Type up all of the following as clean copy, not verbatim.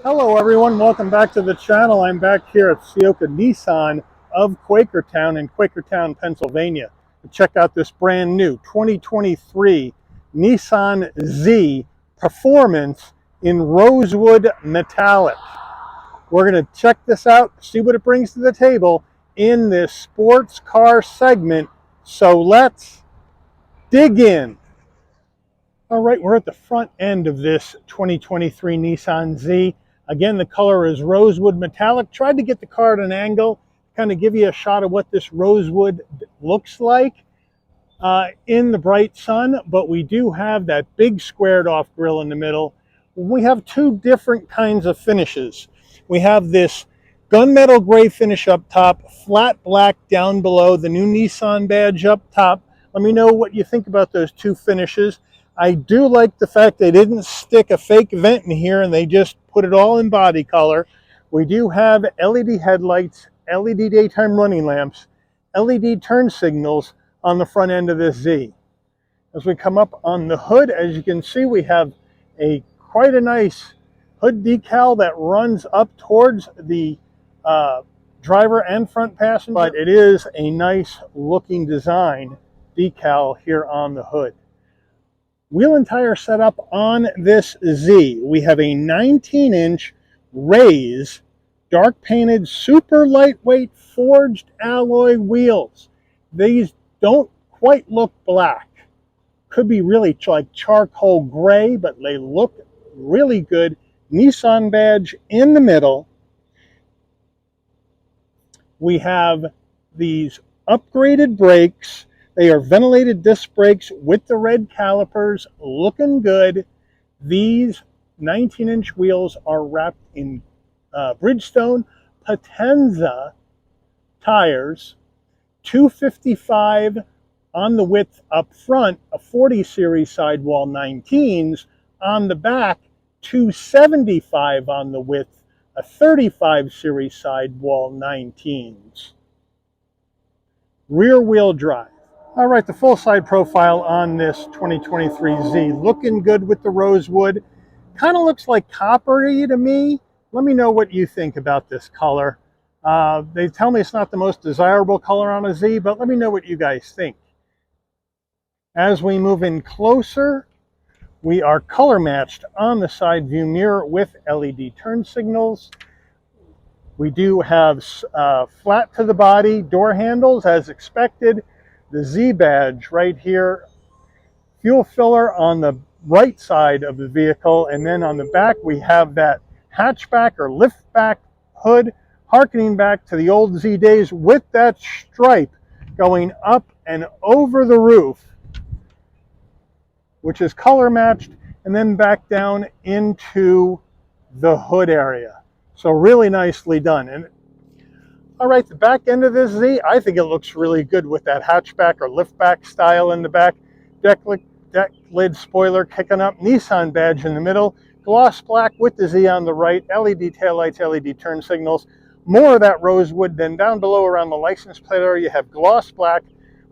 Hello everyone, welcome back to the channel. I'm back here at Ciocca Nissan of Quakertown in Quakertown, Pennsylvania to check out this brand new 2023 Nissan Z Performance in rosewood metallic. We're going to check this out, see what it brings to the table in this sports car segment. So let's dig in. All right, we're at the front end of this 2023 Nissan Z. Again, the color is rosewood metallic. Tried to get the car at an angle, kind of give you a shot of what this rosewood looks like in the bright sun, but we do have that big squared off grille in the middle. We have two different kinds of finishes. We have this gunmetal gray finish up top, flat black down below, the new Nissan badge up top. Let me know what you think about those two finishes. I do like the fact they didn't stick a fake vent in here and they just put it all in body color. We do have LED headlights, LED daytime running lamps, LED turn signals on the front end of this Z. As we come up on the hood, as you can see, we have quite a nice hood decal that runs up towards the driver and front passenger, but it is a nice looking design decal here on the hood. Wheel and tire setup on this Z. We have a 19-inch Raise dark painted super lightweight forged alloy wheels. These don't quite look black. Could be really like charcoal gray, but they look really good. Nissan badge in the middle. We have these upgraded brakes. They are ventilated disc brakes with the red calipers, looking good. These 19-inch wheels are wrapped in Bridgestone Potenza tires, 255 on the width up front, a 40 series sidewall 19s. On the back, 275 on the width, a 35 series sidewall 19s. Rear wheel drive. All right, the full side profile on this 2023 Z. Looking good with the rosewood. Kind of looks like coppery to me. Let me know what you think about this color. They tell me it's not the most desirable color on a Z, but let me know what you guys think. As we move in closer, we are color matched on the side view mirror with LED turn signals. We do have flat to the body door handles as expected. The Z badge right here, fuel filler on the right side of the vehicle, and then on the back we have that hatchback or lift back hood, harkening back to the old Z days with that stripe going up and over the roof, which is color matched, and then back down into the hood area. So really nicely done. And all right, the back end of this Z, I think it looks really good with that hatchback or liftback style in the back. Deck lid spoiler kicking up, Nissan badge in the middle, gloss black with the Z on the right, LED taillights, LED turn signals. More of that rosewood. Then down below around the license plate area, you have gloss black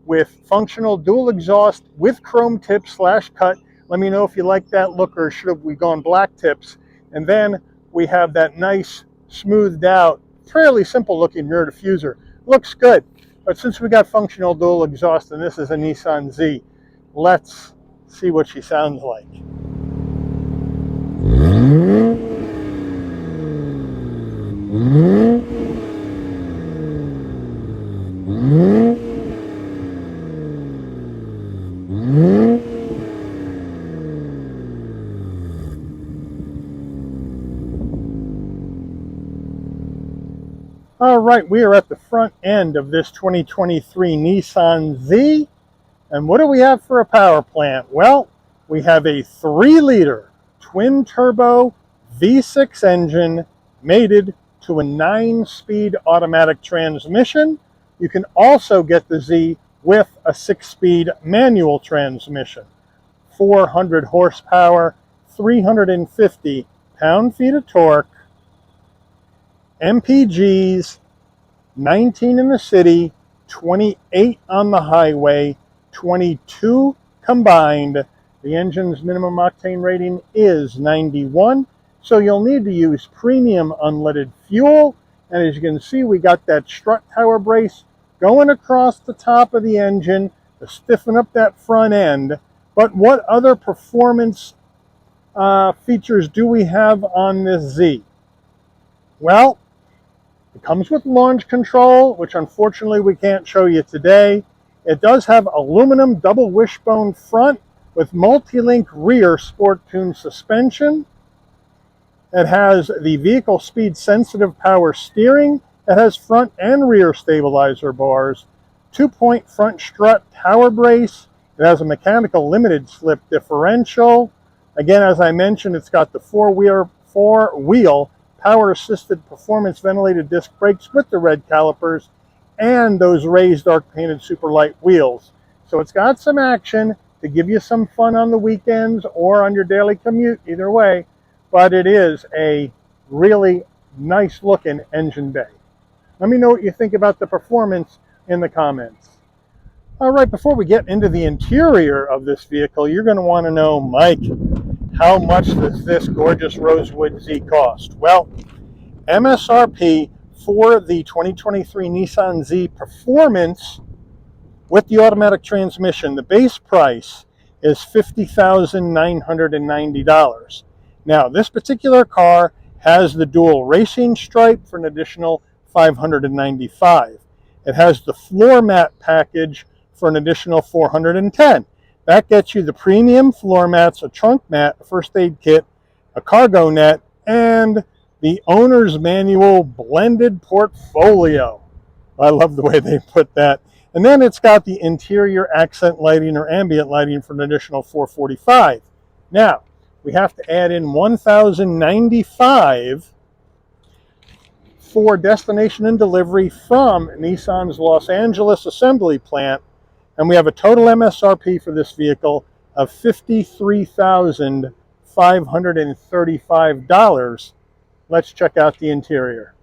with functional dual exhaust with chrome tips / cut. Let me know if you like that look, or should we go on black tips. And then we have that nice smoothed out, fairly simple looking rear diffuser. Looks good, but since we got functional dual exhaust and this is a Nissan Z, let's see what she sounds like. All right, we are at the front end of this 2023 Nissan Z. And what do we have for a power plant? Well, we have a 3-liter twin-turbo V6 engine mated to a 9-speed automatic transmission. You can also get the Z with a 6-speed manual transmission. 400 horsepower, 350 pound-feet of torque, MPGs, 19 in the city, 28 on the highway, 22 combined. The engine's minimum octane rating is 91. So you'll need to use premium unleaded fuel. And as you can see, we got that strut tower brace going across the top of the engine to stiffen up that front end. But what other performance features do we have on this Z? Well, it comes with launch control, which unfortunately we can't show you today. It does have aluminum double wishbone front with multi-link rear sport-tuned suspension. It has the vehicle speed sensitive power steering. It has front and rear stabilizer bars, 2-point front strut tower brace. It has a mechanical limited slip differential. Again, as I mentioned, it's got the four-wheel power-assisted performance ventilated disc brakes with the red calipers and those raised dark painted super light wheels. So it's got some action to give you some fun on the weekends or on your daily commute, either way. But it is a really nice looking engine bay. Let me know what you think about the performance in the comments. All right, before we get into the interior of this vehicle, you're going to want to know, Mike, how much does this gorgeous Rosewood Z cost? Well, MSRP for the 2023 Nissan Z Performance with the automatic transmission, the base price is $50,990. Now, this particular car has the dual racing stripe for an additional $595. It has the floor mat package for an additional $410. That gets you the premium floor mats, a trunk mat, a first aid kit, a cargo net, and the owner's manual blended portfolio. I love the way they put that. And then it's got the interior accent lighting or ambient lighting for an additional $445. Now, we have to add in $1,095 for destination and delivery from Nissan's Los Angeles assembly plant, and we have a total MSRP for this vehicle of $53,535. Let's check out the interior.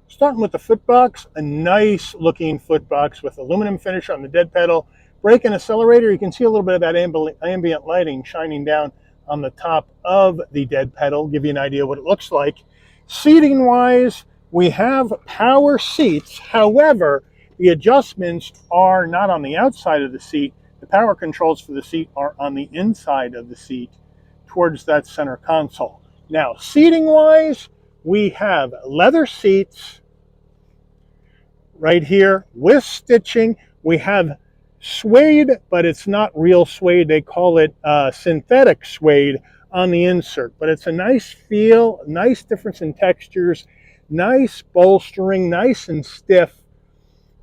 Starting with the footbox, a nice looking footbox with aluminum finish on the dead pedal. Brake and accelerator, you can see a little bit of that ambient lighting shining down on the top of the dead pedal, give you an idea what it looks like. Seating wise, we have power seats. However, the adjustments are not on the outside of the seat. The power controls for the seat are on the inside of the seat towards that center console. Now, seating wise, we have leather seats right here with stitching. We have suede, but it's not real suede. They call it synthetic suede on the insert. But it's a nice feel, nice difference in textures, nice bolstering, nice and stiff.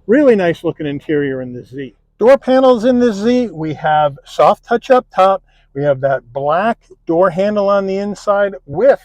Really nice looking interior in the Z. Door panels in the Z, we have soft touch up top. We have that black door handle on the inside with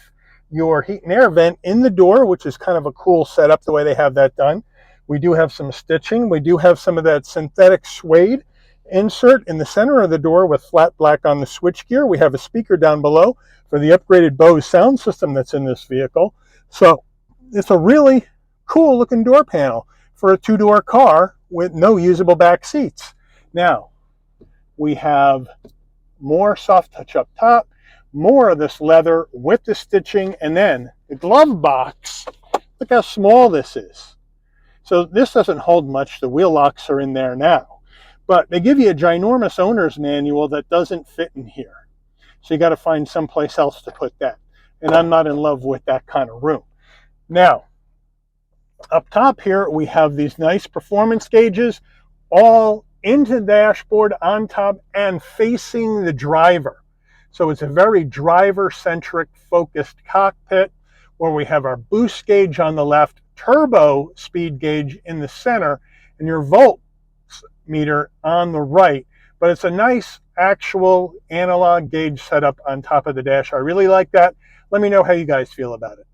your heat and air vent in the door, which is kind of a cool setup the way they have that done. We do have some stitching. We do have some of that synthetic suede insert in the center of the door with flat black on the switchgear. We have a speaker down below for the upgraded Bose sound system that's in this vehicle. So it's a really cool looking door panel for a two-door car with no usable back seats. Now, we have more soft touch up top, more of this leather with the stitching, and then the glove box. Look how small this is. So this doesn't hold much. The wheel locks are in there now. But they give you a ginormous owner's manual that doesn't fit in here. So you got to find someplace else to put that. And I'm not in love with that kind of room. Now, up top here, we have these nice performance gauges all into the dashboard on top and facing the driver. So it's a very driver-centric focused cockpit where we have our boost gauge on the left, turbo speed gauge in the center, and your volt meter on the right. But it's a nice actual analog gauge setup on top of the dash. I really like that. Let me know how you guys feel about it.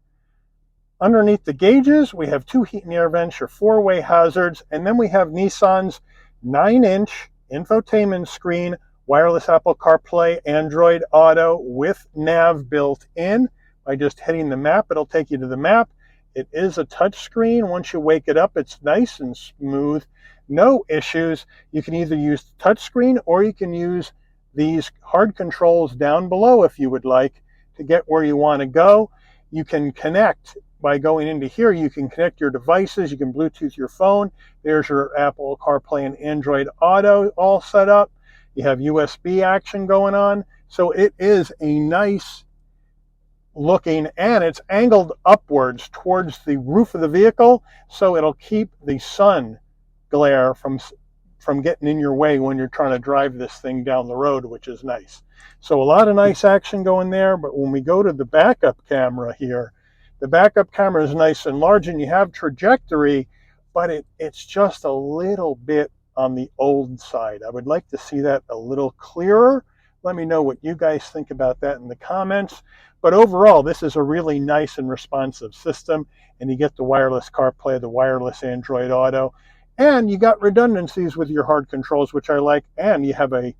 Underneath the gauges, we have two heat and air vents, your four-way hazards, and then we have Nissan's 9-inch infotainment screen, wireless Apple CarPlay, Android Auto with nav built in. By just hitting the map, it'll take you to the map. It is a touch screen. Once you wake it up, it's nice and smooth. No issues. You can either use the touch screen or you can use these hard controls down below if you would like to get where you want to go. You can connect by going into here. You can connect your devices. You can Bluetooth your phone. There's your Apple CarPlay and Android Auto all set up. You have USB action going on. So it is a nice looking, and it's angled upwards towards the roof of the vehicle, so it'll keep the sun glare from getting in your way when you're trying to drive this thing down the road, which is nice. So a lot of nice action going there. But when we go to the backup camera here, the backup camera is nice and large, and you have trajectory, but it's just a little bit on the old side. I would like to see that a little clearer. Let me know what you guys think about that in the comments. But overall, this is a really nice and responsive system, and you get the wireless CarPlay, the wireless Android Auto, and you got redundancies with your hard controls, which I like, and you have a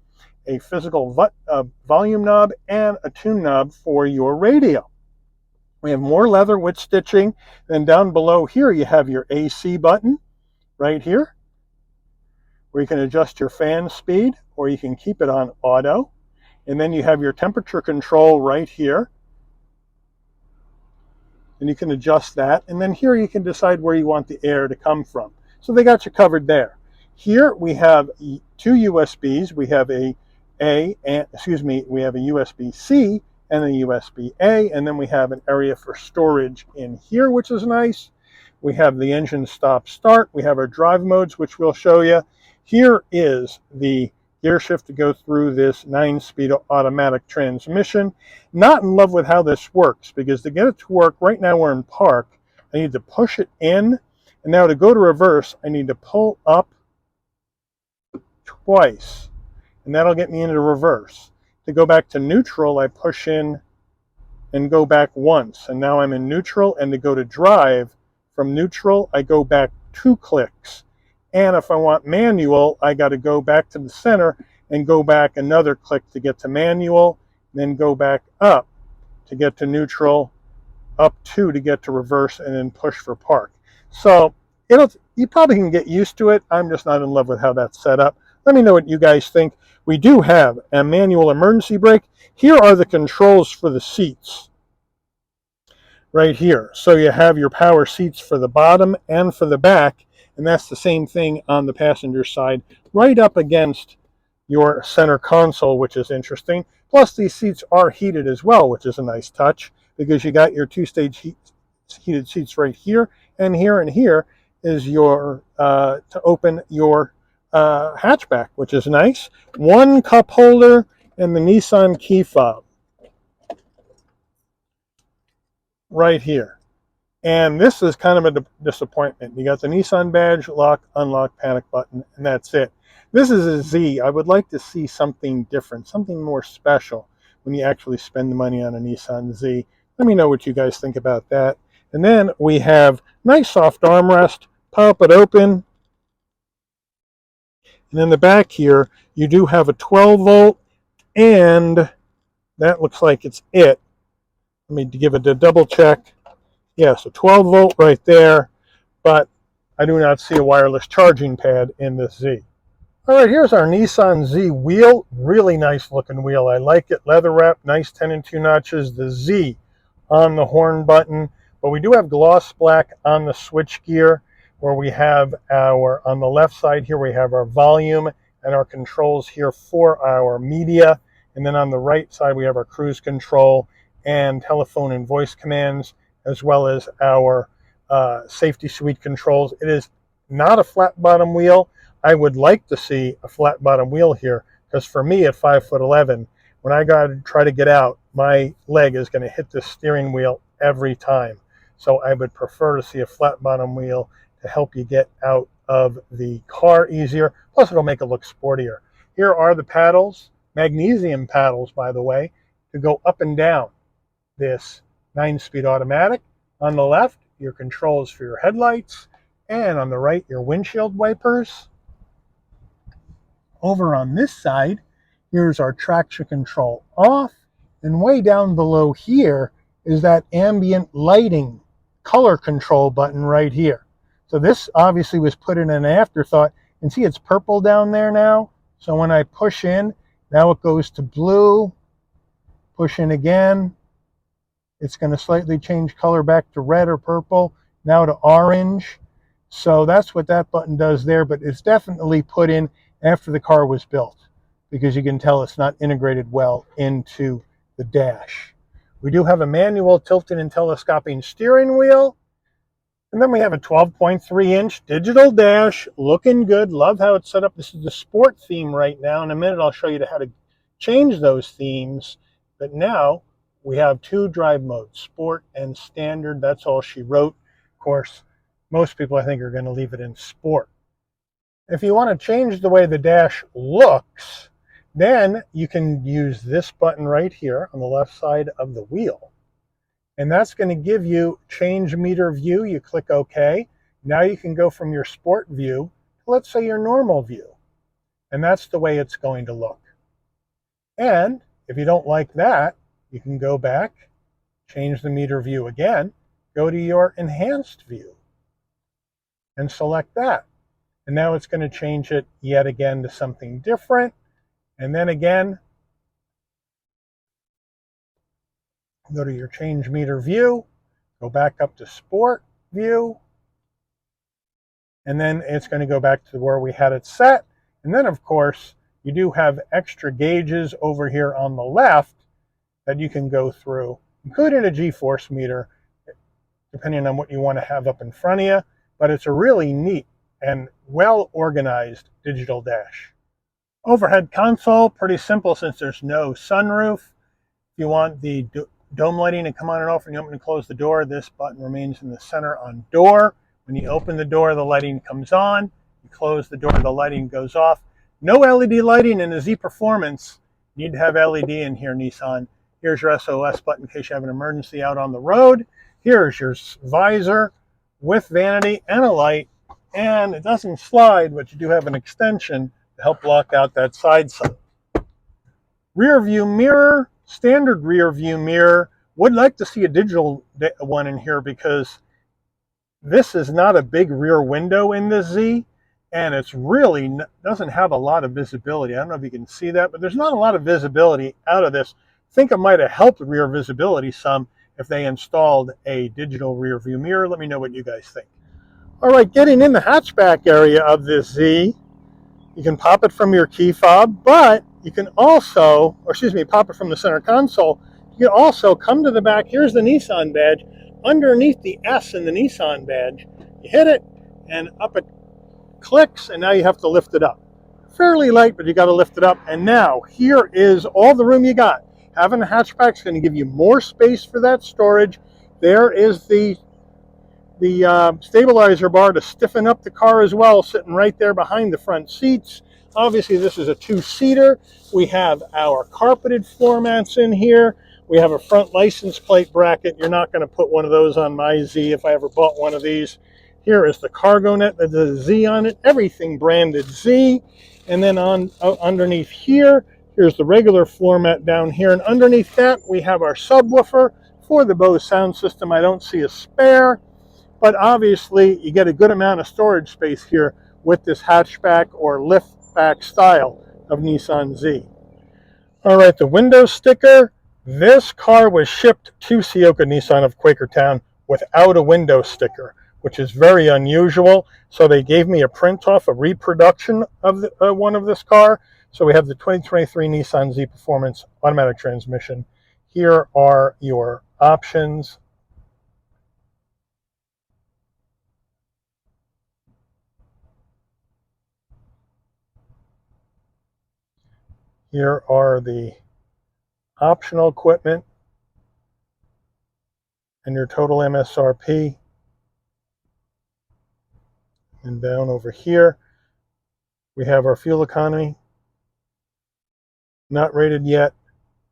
physical volume knob and a tune knob for your radio. We have more leather with stitching. Then down below here, you have your AC button right here, where you can adjust your fan speed, or you can keep it on auto. And then you have your temperature control right here, and you can adjust that. And then here you can decide where you want the air to come from. So they got you covered there. Here we have two USBs. We have we have a USB-C and a USB-A, and then we have an area for storage in here, which is nice. We have the engine stop start. We have our drive modes, which we'll show you. Here is the gear shift to go through this 9-speed automatic transmission. Not in love with how this works, because to get it to work, right now we're in park, I need to push it in, and now to go to reverse, I need to pull up twice, and that'll get me into reverse. To go back to neutral, I push in and go back once, and now I'm in neutral. And to go to drive, from neutral, I go back 2 clicks. And if I want manual, I got to go back to the center and go back another click to get to manual, then go back up to get to neutral, up 2 to get to reverse, and then push for park. So you probably can get used to it. I'm just not in love with how that's set up. Let me know what you guys think. We do have a manual emergency brake. Here are the controls for the seats right here. So you have your power seats for the bottom and for the back, and that's the same thing on the passenger side, right up against your center console, which is interesting. Plus, these seats are heated as well, which is a nice touch, because you got your 2-stage heated seats right here, and here is your to open your hatchback, which is nice. 1 cup holder and the Nissan key fob right here. And this is kind of a disappointment. You got the Nissan badge, lock, unlock, panic button, and that's it. This is a Z. I would like to see something different, something more special when you actually spend the money on a Nissan Z. Let me know what you guys think about that. And then we have nice soft armrest. Pop it open. And in the back here, you do have a 12 volt, and that looks like it's it. Let me give it a double check. Yeah, so 12 volt right there, but I do not see a wireless charging pad in this Z. All right, here's our Nissan Z wheel. Really nice looking wheel. I like it. Leather wrap, nice 10 and 2 notches. The Z on the horn button, but we do have gloss black on the switch gear, where we have on the left side here, we have our volume and our controls here for our media. And then on the right side, we have our cruise control and telephone and voice commands, as well as our safety suite controls. It is not a flat bottom wheel. I would like to see a flat bottom wheel here, because for me at 5'11", when I got to try to get out, my leg is going to hit the steering wheel every time. So I would prefer to see a flat bottom wheel to help you get out of the car easier. Plus, it'll make it look sportier. Here are the paddles, magnesium paddles, by the way, to go up and down this 9-speed automatic. On the left, your controls for your headlights, and on the right, your windshield wipers. Over on this side, here's our traction control off, and way down below here is that ambient lighting color control button right here. So this obviously was put in an afterthought, and see it's purple down there now. So when I push in, now it goes to blue, push in again, It's going to slightly change color back to red or purple, now to orange. So that's what that button does there, but it's definitely put in after the car was built, because you can tell it's not integrated well into the dash. We do have a manual tilting and telescoping steering wheel. And then we have a 12.3-inch digital dash, looking good. Love how it's set up. This is the sport theme right now. In a minute, I'll show you how to change those themes. But now we have 2 drive modes, sport and standard. That's all she wrote. Of course, most people, I think, are going to leave it in sport. If you want to change the way the dash looks, then you can use this button right here on the left side of the wheel. And that's going to give you change meter view. You click OK. Now you can go from your sport view to, let's say, your normal view. And that's the way it's going to look. And if you don't like that, you can go back, change the meter view again, go to your enhanced view, and select that. And now it's going to change it yet again to something different. And then again, go to your change meter view, go back up to sport view, and then it's going to go back to where we had it set. And then, of course, you do have extra gauges over here on the left that you can go through, including a G-force meter, depending on what you want to have up in front of you. But it's a really neat and well-organized digital dash. Overhead console, pretty simple since there's no sunroof. If you want the dome lighting to come on and off when you open and close the door, this button remains in the center on door. When you open the door, the lighting comes on. You close the door, the lighting goes off. No LED lighting in the Z Performance. You need to have LED in here, Nissan. Here's your SOS button in case you have an emergency out on the road. Here's your visor with vanity and a light. And it doesn't slide, but you do have an extension to help block out that side sun. Rear view mirror, standard rear view mirror. Would like to see a digital one in here because this is not a big rear window in this Z, and it's really doesn't have a lot of visibility. I don't know if you can see that, but there's not a lot of visibility out of this. I think it might have helped rear visibility some if they installed a digital rear view mirror. Let me know what you guys think. All right, getting in the hatchback area of this Z, you can pop it from your key fob, but you can also, pop it from the center console. You can also come to the back. Here's the Nissan badge. Underneath the S in the Nissan badge, you hit it, and up it clicks, and now you have to lift it up. Fairly light, but you got to lift it up. And now, here is all the room you got. Having a hatchback is going to give you more space for that storage. There is the stabilizer bar to stiffen up the car as well, sitting right there behind the front seats. Obviously, this is a 2-seater. We have our carpeted floor mats in here. We have a front license plate bracket. You're not going to put one of those on my Z if I ever bought one of these. Here is the cargo net that has a Z on it. Everything branded Z. And then underneath here, here's the regular floor mat down here. And underneath that, we have our subwoofer for the Bose sound system. I don't see a spare. But obviously, you get a good amount of storage space here with this hatchback or liftback style of Nissan Z. All right, the window sticker. This car was shipped to Ciocca Nissan of Quakertown without a window sticker, which is very unusual. So they gave me a print off, a reproduction of one of this car. So we have the 2023 Nissan Z Performance automatic transmission. Here are your options. Here are the optional equipment and your total MSRP. And down over here, we have our fuel economy. Not rated yet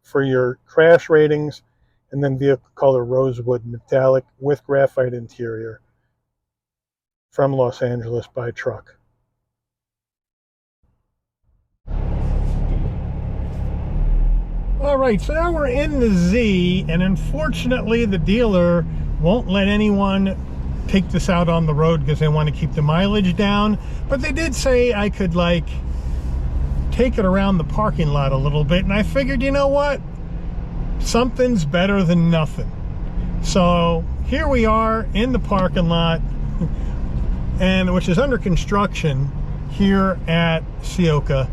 for your crash ratings. And then vehicle color rosewood metallic with graphite interior from Los Angeles by truck. All right, so now we're in the Z, and unfortunately the dealer won't let anyone take this out on the road because they want to keep the mileage down. But they did say I could take it around the parking lot a little bit, and I figured, you know what? Something's better than nothing. So here we are in the parking lot, and which is under construction here at Ciocca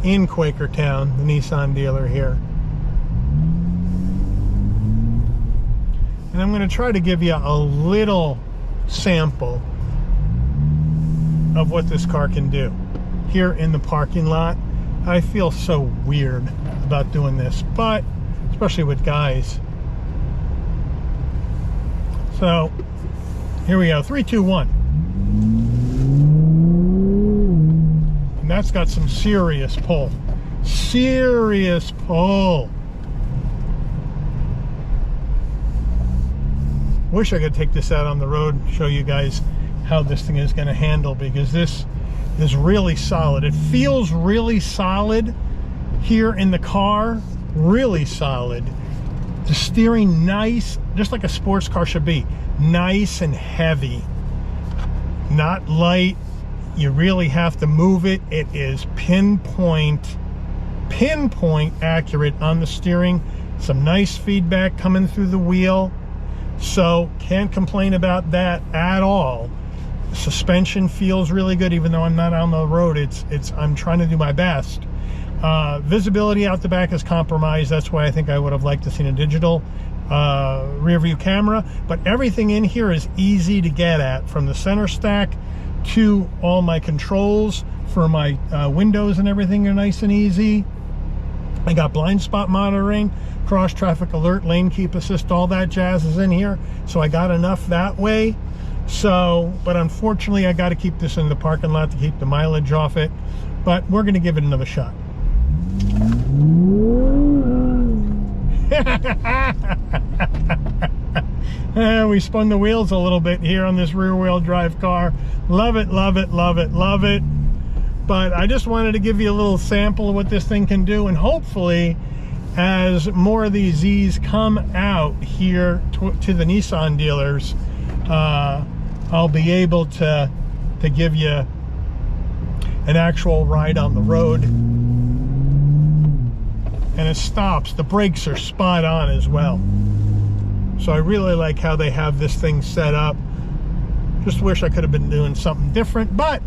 in Quakertown, the Nissan dealer here. And I'm going to try to give you a little sample of what this car can do here in the parking lot. I feel so weird about doing this, but especially with guys. So here we go, 3, 2, 1. And that's got some serious pull. Serious pull. Wish I could take this out on the road and show you guys how this thing is going to handle, because this is really solid. It feels really solid here in the car, really solid. The steering nice, just like a sports car should be, nice and heavy, not light. You really have to move it. It is pinpoint accurate on the steering. Some nice feedback coming through the wheel, so can't complain about that at all. Suspension feels really good, even though I'm not on the road. I'm trying to do my best. Visibility out the back is compromised. That's why I think I would have liked to seen a digital rear view camera, but everything in here is easy to get at, from the center stack to all my controls for my windows and everything are nice and easy. I got blind spot monitoring, cross traffic alert, lane keep assist, all that jazz is in here, so I got enough that way. So, but unfortunately I got to keep this in the parking lot to keep the mileage off it, but we're going to give it another shot. We spun the wheels a little bit here on this rear wheel drive car. Love it, love it, love it, love it. But I just wanted to give you a little sample of what this thing can do, and hopefully as more of these Z's come out here to the Nissan dealers, I'll be able to give you an actual ride on the road. And it stops. The brakes are spot on as well. So I really like how they have this thing set up. Just wish I could have been doing something different, but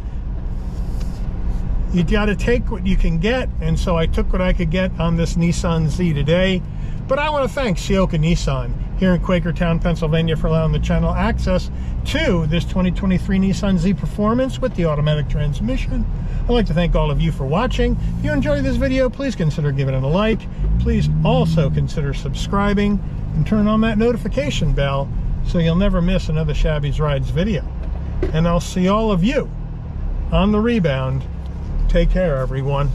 you got to take what you can get, and so I took what I could get on this Nissan Z today. But I want to thank Ciocca Nissan here in Quakertown, Pennsylvania, for allowing the channel access to this 2023 Nissan Z Performance with the automatic transmission. I'd like to thank all of you for watching. If you enjoyed this video, please consider giving it a like. Please also consider subscribing and turn on that notification bell so you'll never miss another Shabby's Rides video. And I'll see all of you on the rebound. Take care, everyone.